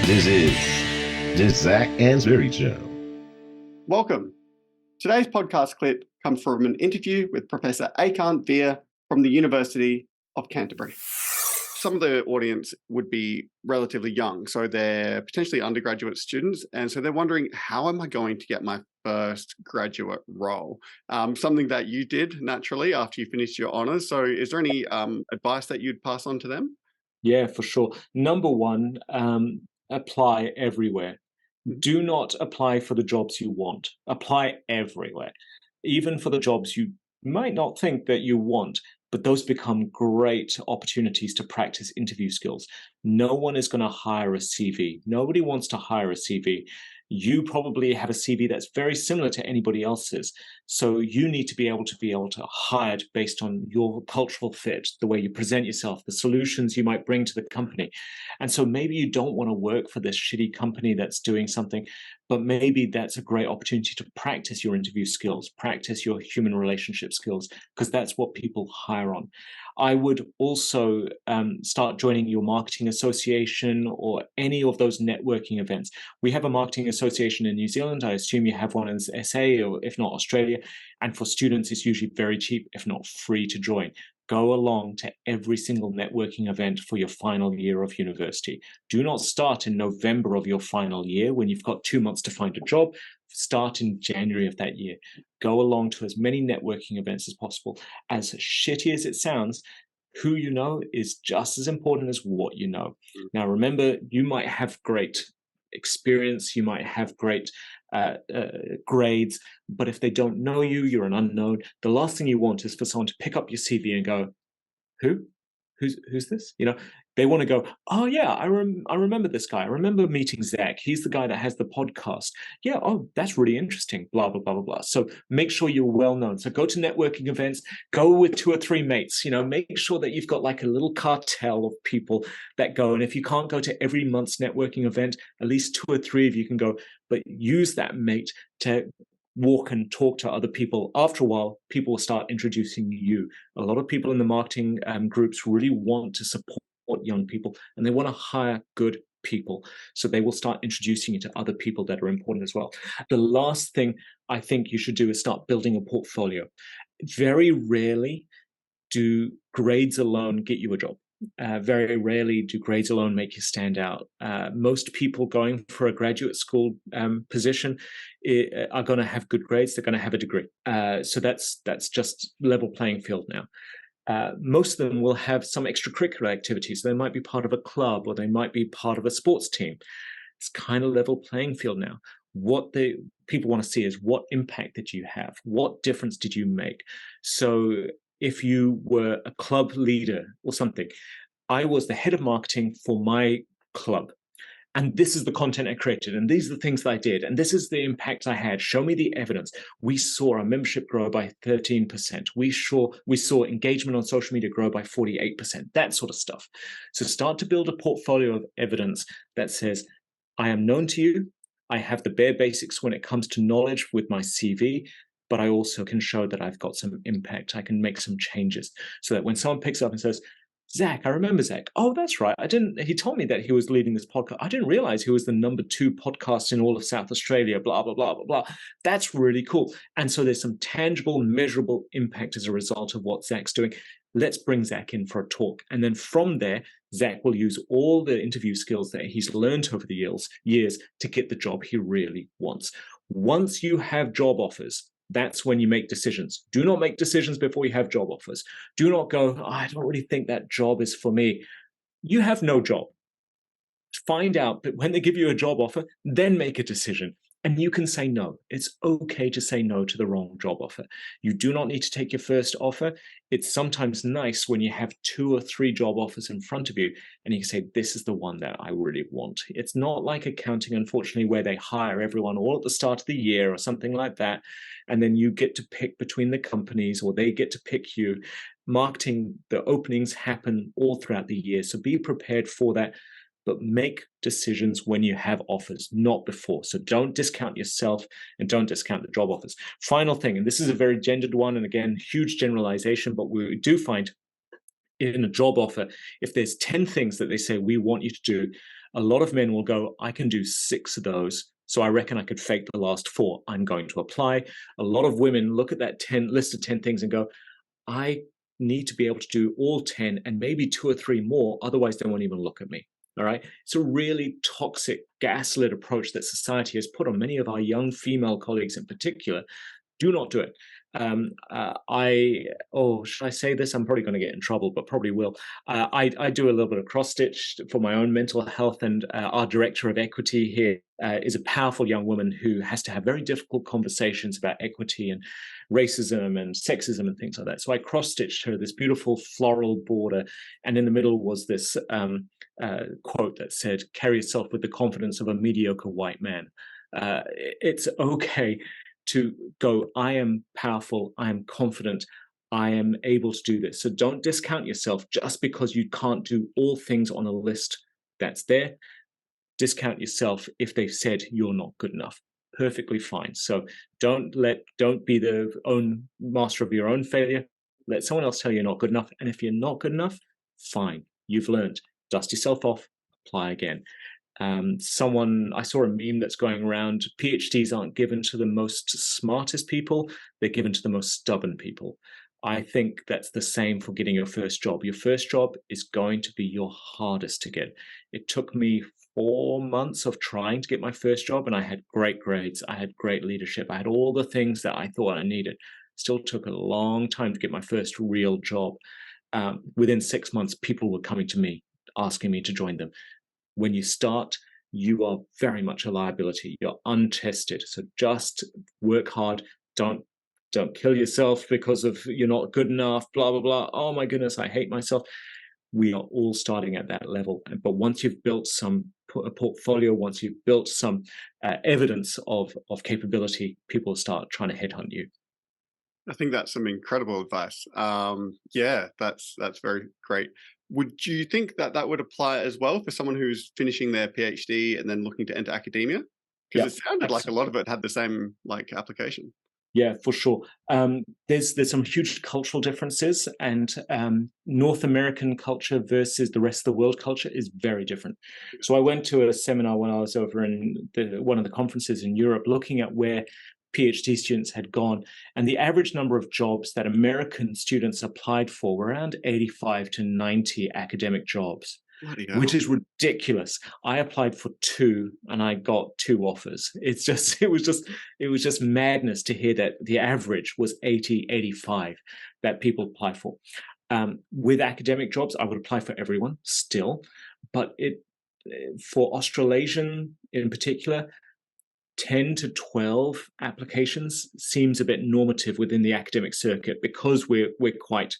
This is the Zach Ansbury Show. Welcome. Today's podcast clip comes from an interview with Professor Ekant Veer from the University of Canterbury. Some of the audience would be relatively young, so they're potentially undergraduate students, and so they're wondering, how am I going to get my first graduate role? Something that you did naturally after you finished your honours. So is there any advice that you'd pass on to them? Yeah, for sure. Number one, apply everywhere. Do not apply for the jobs you want. Apply everywhere, even for the jobs you might not think that you want, but those become great opportunities to practice interview skills. No one is going to hire a CV. Nobody wants to hire a CV. You probably have a CV that's very similar to anybody else's. So you need to be able to hire based on your cultural fit, the way you present yourself, the solutions you might bring to the company. And so maybe you don't want to work for this shitty company that's doing something, but maybe that's a great opportunity to practice your interview skills, practice your human relationship skills, because that's what people hire on. I would also start joining your marketing association or any of those networking events. We have a marketing association in New Zealand. I assume you have one in SA or if not Australia. And for students, it's usually very cheap, if not free to join. Go along to every single networking event for your final year of university. Do not start in November of your final year when you've got 2 months to find a job. Start in January of that year. Go along to as many networking events as possible. As shitty as it sounds, who you know is just as important as what you know. Now, remember, you might have great experience, you might have great grades, but if they don't know you, you're an unknown. The last thing you want is for someone to pick up your CV and go, who's this? You know, they want to go, oh yeah, I remember this guy. I remember meeting Zach. He's the guy that has the podcast. Yeah, oh, that's really interesting. Blah blah blah blah blah. So make sure you're well known. So go to networking events. Go with 2 or 3 mates. You know, make sure that you've got like a little cartel of people that go. And if you can't go to every month's networking event, at least 2 or 3 of you can go. But use that mate to walk and talk to other people. After a while, people will start introducing you. A lot of people in the marketing groups really want to support young people, and they want to hire good people. So they will start introducing you to other people that are important as well. The last thing I think you should do is start building a portfolio. Very rarely do grades alone get you a job. Very rarely do grades alone make you stand out. Most people going for a graduate school position are going to have good grades. They're going to have a degree. So that's just level playing field now. Most of them will have some extracurricular activities. They might be part of a club or they might be part of a sports team. It's kind of level playing field now. What the people want to see is, what impact did you have? What difference did you make? So if you were a club leader or something, I was the head of marketing for my club. And this is the content I created, and these are the things that I did, and this is the impact I had. Show me the evidence. We saw our membership grow by 13%. We saw engagement on social media grow by 48%, that sort of stuff. So start to build a portfolio of evidence that says, I am known to you, I have the bare basics when it comes to knowledge with my CV, but I also can show that I've got some impact. I can make some changes so that when someone picks up and says, Zach, I remember Zach. Oh, that's right. He told me that he was leading this podcast. I didn't realize he was the number 2 podcast in all of South Australia, blah, blah, blah, blah, blah. That's really cool. And so there's some tangible, measurable impact as a result of what Zach's doing. Let's bring Zach in for a talk. And then from there, Zach will use all the interview skills that he's learned over the years to get the job he really wants. Once you have job offers, that's when you make decisions. Do not make decisions before you have job offers. Do not go, oh, I don't really think that job is for me. You have no job. Find out, but when they give you a job offer, then make a decision. And you can say no. It's okay to say no to the wrong job offer. You do not need to take your first offer. It's sometimes nice when you have 2 or 3 job offers in front of you and you can say, this is the one that I really want. It's not like accounting, unfortunately, where they hire everyone all at the start of the year or something like that. And then you get to pick between the companies or they get to pick you. Marketing, the openings happen all throughout the year. So be prepared for that. But make decisions when you have offers, not before. So don't discount yourself and don't discount the job offers. Final thing, and this is a very gendered one, and again, huge generalization, but we do find in a job offer, if there's 10 things that they say we want you to do, A lot of men will go, I can do 6 of those, so I reckon I could fake the last 4. I'm going to apply. A lot of women look at that list of 10 things and go, I need to be able to do all 10 and maybe 2 or 3 more, otherwise they won't even look at me. All right. It's a really toxic, gaslit approach that society has put on many of our young female colleagues in particular. Do not do it. Should I say this? I'm probably going to get in trouble, but probably will. I do a little bit of cross stitch for my own mental health, and our director of equity here is a powerful young woman who has to have very difficult conversations about equity and racism and sexism and things like that. So I cross stitched her this beautiful floral border, and in the middle was this quote that said, "Carry yourself with the confidence of a mediocre white man." It's okay to go, I am powerful, I am confident, I am able to do this. So don't discount yourself just because you can't do all things on a list that's there. Discount yourself if they've said you're not good enough. Perfectly fine. So don't be the own master of your own failure. Let someone else tell you you're not good enough. And if you're not good enough, fine. You've learned. Dust yourself off, apply again. I saw a meme that's going around, PhDs aren't given to the most smartest people, they're given to the most stubborn people. I think that's the same for getting your first job. Your first job is going to be your hardest to get. It took me 4 months of trying to get my first job, and I had great grades, I had great leadership, I had all the things that I thought I needed. Still took a long time to get my first real job. Within 6 months, people were coming to me, asking me to join them. When you start, you are very much a liability. You're untested. So just work hard. Don't kill yourself because of you're not good enough, blah, blah, blah. Oh my goodness, I hate myself. We are all starting at that level. But once you've built a portfolio, once you've built some evidence of capability, people start trying to headhunt you. I think that's some incredible advice. Yeah, that's very great. Would you think that would apply as well for someone who's finishing their PhD and then looking to enter academia? Because it sounded like a lot of it had the same application. Yeah, for sure. There's some huge cultural differences, and North American culture versus the rest of the world culture is very different. So I went to a seminar when I was over in one of the conferences in Europe, looking at where PhD students had gone, and the average number of jobs that American students applied for were around 85 to 90 academic jobs, which is ridiculous. I applied for 2 and I got 2 offers. It was just madness to hear that the average was 80, 85 that people apply for. With academic jobs, I would apply for everyone still, but for Australasian in particular, 10 to 12 applications seems a bit normative within the academic circuit because we're quite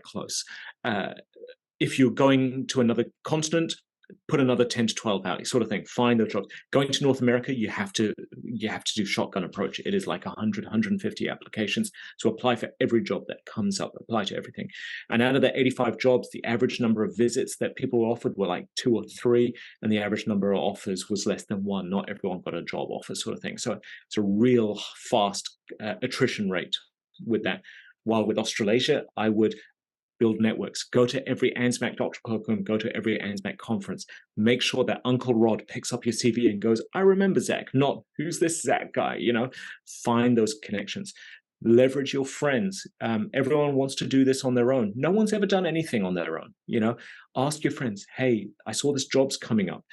close. If you're going to another continent, put another 10 to 12 out, sort of thing. Find those jobs. Going to North America, you have to do shotgun approach. It is like 100, 150 applications. So apply for every job that comes up, apply to everything. And out of the 85 jobs, the average number of visits that people were offered were like 2 or 3, and the average number of offers was less than 1. Not everyone got a job offer, sort of thing. So it's a real fast attrition rate with that. While with Australasia, I would build networks, go to every ANZMAC doctoral colloquium, go to every ANZMAC conference, make sure that Uncle Rod picks up your CV and goes, I remember Zach, not who's this Zach guy, find those connections, leverage your friends. Everyone wants to do this on their own. No one's ever done anything on their own, ask your friends, hey, I saw this job's coming up.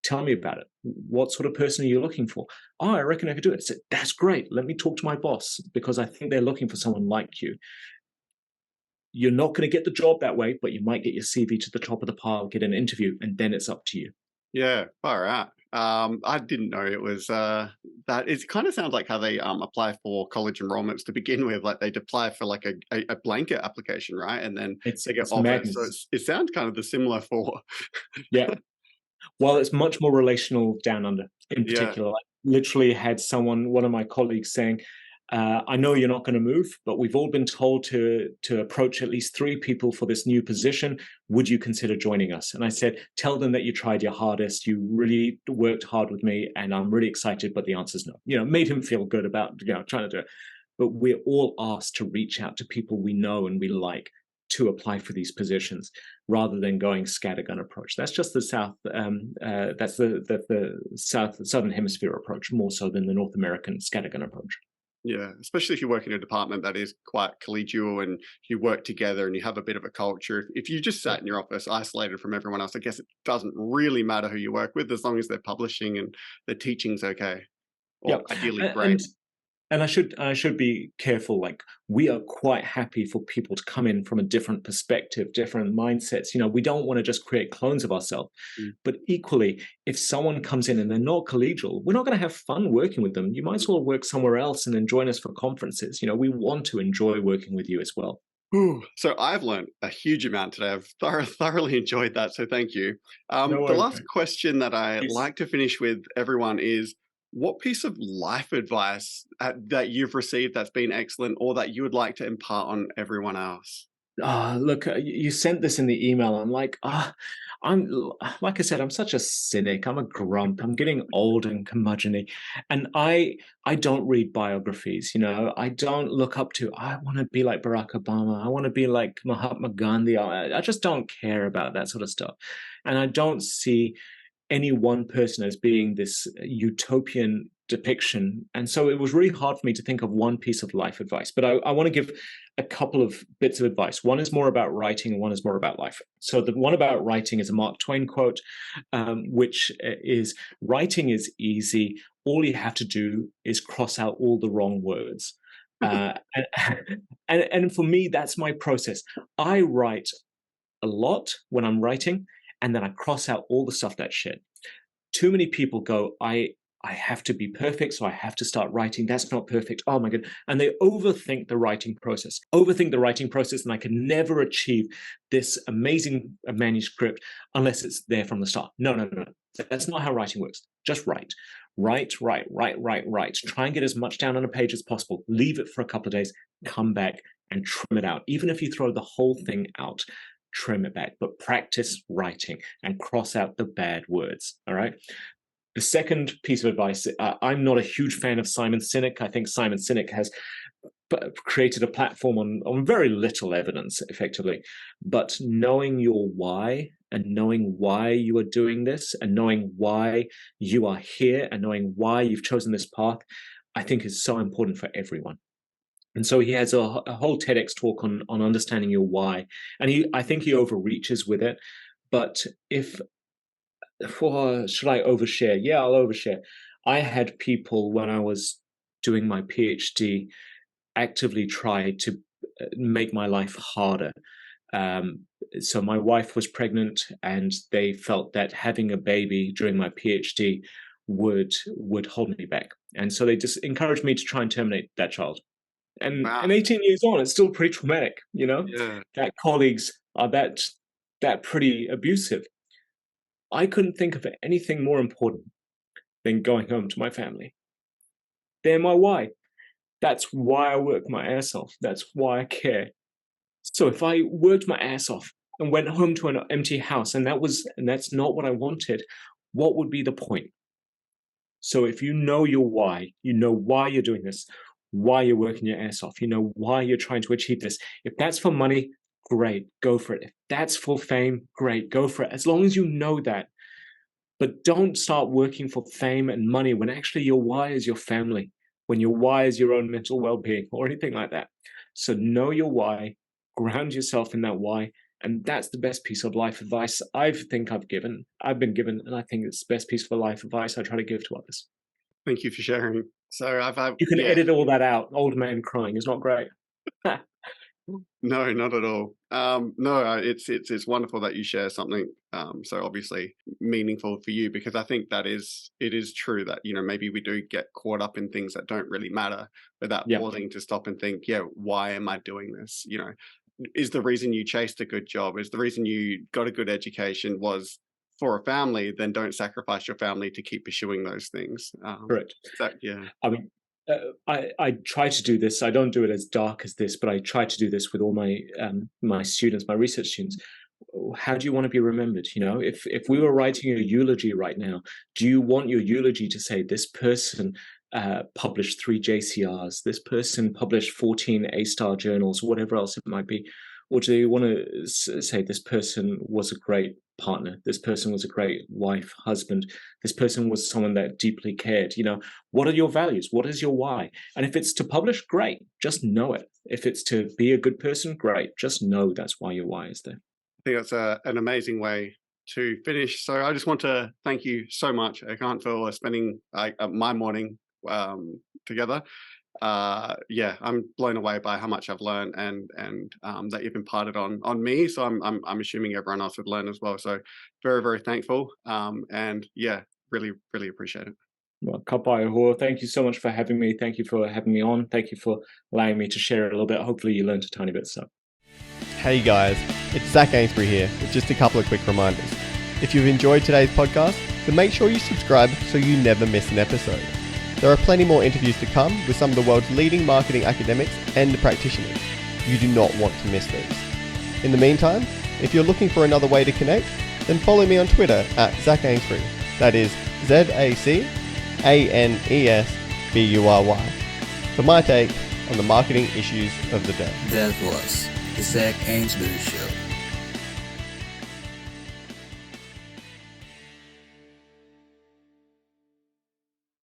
Tell me about it. What sort of person are you looking for? Oh, I reckon I could do it. I said, that's great. Let me talk to my boss because I think they're looking for someone like you. You're not going to get the job that way, but you might get your CV to the top of the pile, get an interview, and then it's up to you. Yeah, far out. I didn't know it was that. It kind of sounds like how they apply for college enrollments to begin with. Like they'd apply for like a blanket application, right? And then they get offers. So it sounds kind of the similar for. Yeah. Well, it's much more relational down under in particular. I literally had one of my colleagues saying, I know you're not going to move, but we've all been told to approach at least 3 people for this new position. Would you consider joining us? And I said, tell them that you tried your hardest. You really worked hard with me, and I'm really excited, but the answer is no. Made him feel good about trying to do it. But we're all asked to reach out to people we know and we like. to apply for these positions rather than going scattergun approach. That's just the that's the southern hemisphere approach, more so than the North American scattergun approach. Yeah, especially if you work in a department that is quite collegial and you work together and you have a bit of a culture. If you just sat in your office isolated from everyone else, I guess it doesn't really matter who you work with as long as they're publishing and the teaching's okay, or ideally great. And I should be careful. Like, we are quite happy for people to come in from a different perspective, different mindsets. We don't want to just create clones of ourselves. But equally, if someone comes in and they're not collegial, we're not going to have fun working with them. You might as well work somewhere else and then join us for conferences. We want to enjoy working with you as well. So I've learned a huge amount today. I've thoroughly enjoyed that. So thank you. The last question that I like to finish with everyone is, what piece of life advice that you've received that's been excellent, or that you would like to impart on everyone else? Look, you sent this in the email. I'm like, like I said, I'm such a cynic. I'm a grump. I'm getting old and curmudgeon-y, and I don't read biographies. I don't look up to. I want to be like Barack Obama. I want to be like Mahatma Gandhi. I just don't care about that sort of stuff, and I don't see any one person as being this utopian depiction. And so it was really hard for me to think of one piece of life advice, but I want to give a couple of bits of advice. One is more about writing and one is more about life. So the one about writing is a Mark Twain quote, which is, writing is easy. All you have to do is cross out all the wrong words. And for me, that's my process. I write a lot when I'm writing, and then I cross out all the stuff that's shit. Too many people go, I have to be perfect, so I have to start writing. That's not perfect. Oh my God. And they overthink the writing process. And I can never achieve this amazing manuscript unless it's there from the start. No. That's not how writing works. Just write. Write. Try and get as much down on a page as possible. Leave it for a couple of days. Come back and trim it out. Even if you throw the whole thing out, trim it back, but practice writing and cross out the bad words. All right. The second piece of advice, I'm not a huge fan of Simon Sinek. I think Simon Sinek has created a platform on very little evidence, effectively. But knowing your why, and knowing why you are doing this, and knowing why you are here, and knowing why you've chosen this path, I think is so important for everyone. And so he has a whole TEDx talk on understanding your why. And I think he overreaches with it. But should I overshare? Yeah, I'll overshare. I had people, when I was doing my PhD, actively try to make my life harder. So my wife was pregnant, and they felt that having a baby during my PhD would hold me back. And so they just encouraged me to try and terminate that child. And 18 years on, it's still pretty traumatic, that colleagues are that pretty abusive. I couldn't think of anything more important than going home to my family. They're my why. That's why I work my ass off. That's why I care. So if I worked my ass off and went home to an empty house, and that's not what I wanted, what would be the point? So if you know your why, you know why you're doing this, why you're working your ass off, why you're trying to achieve this. If that's for money, great, go for it. If that's for fame, great, go for it. As long as you know that. But don't start working for fame and money when actually your why is your family, when your why is your own mental well-being or anything like that. So know your why, ground yourself in that why, and that's the best piece of life advice I've been given, and I think it's the best piece of life advice I try to give to others. Thank you for sharing. So you can edit all that out. Old man crying is not great. No, not at all. No, it's wonderful that you share something so obviously meaningful for you, because I think it is true that maybe we do get caught up in things that don't really matter, without pausing to stop and think, why am I doing this? Is the reason you chased a good job, is the reason you got a good education was for a family? Then don't sacrifice your family to keep pursuing those things. Correct. I mean, I try to do this. I don't do it as dark as this, but I try to do this with all my my students, my research students. How do you want to be remembered? If we were writing a eulogy right now, do you want your eulogy to say this person published 3 JCRs, this person published 14 A-star journals, whatever else it might be? Or do you want to say this person was a great partner, this person was a great wife, husband, this person was someone that deeply cared? What are your values? What is your why? And if it's to publish, great, just know it. If it's to be a good person, great, just know that's why your why is there. I think that's an amazing way to finish. So I just want to thank you so much, Ekant, for spending my morning together. I'm blown away by how much I've learned and that you've imparted on me. So I'm assuming everyone else would learn as well. So very, very thankful. Really, really appreciate it. Well, ka pai hoa. Thank you so much for having me. Thank you for having me on. Thank you for allowing me to share a little bit. Hopefully you learned a tiny bit. So, hey guys, it's Zach Ainsbury here with just a couple of quick reminders. If you've enjoyed today's podcast, then make sure you subscribe so you never miss an episode. There are plenty more interviews to come with some of the world's leading marketing academics and practitioners. You do not want to miss these. In the meantime, if you're looking for another way to connect, then follow me on Twitter at Zach Ainsbury. That is ZACANESBURY for my take on the marketing issues of the day. That was the Zach Ainsbury Show.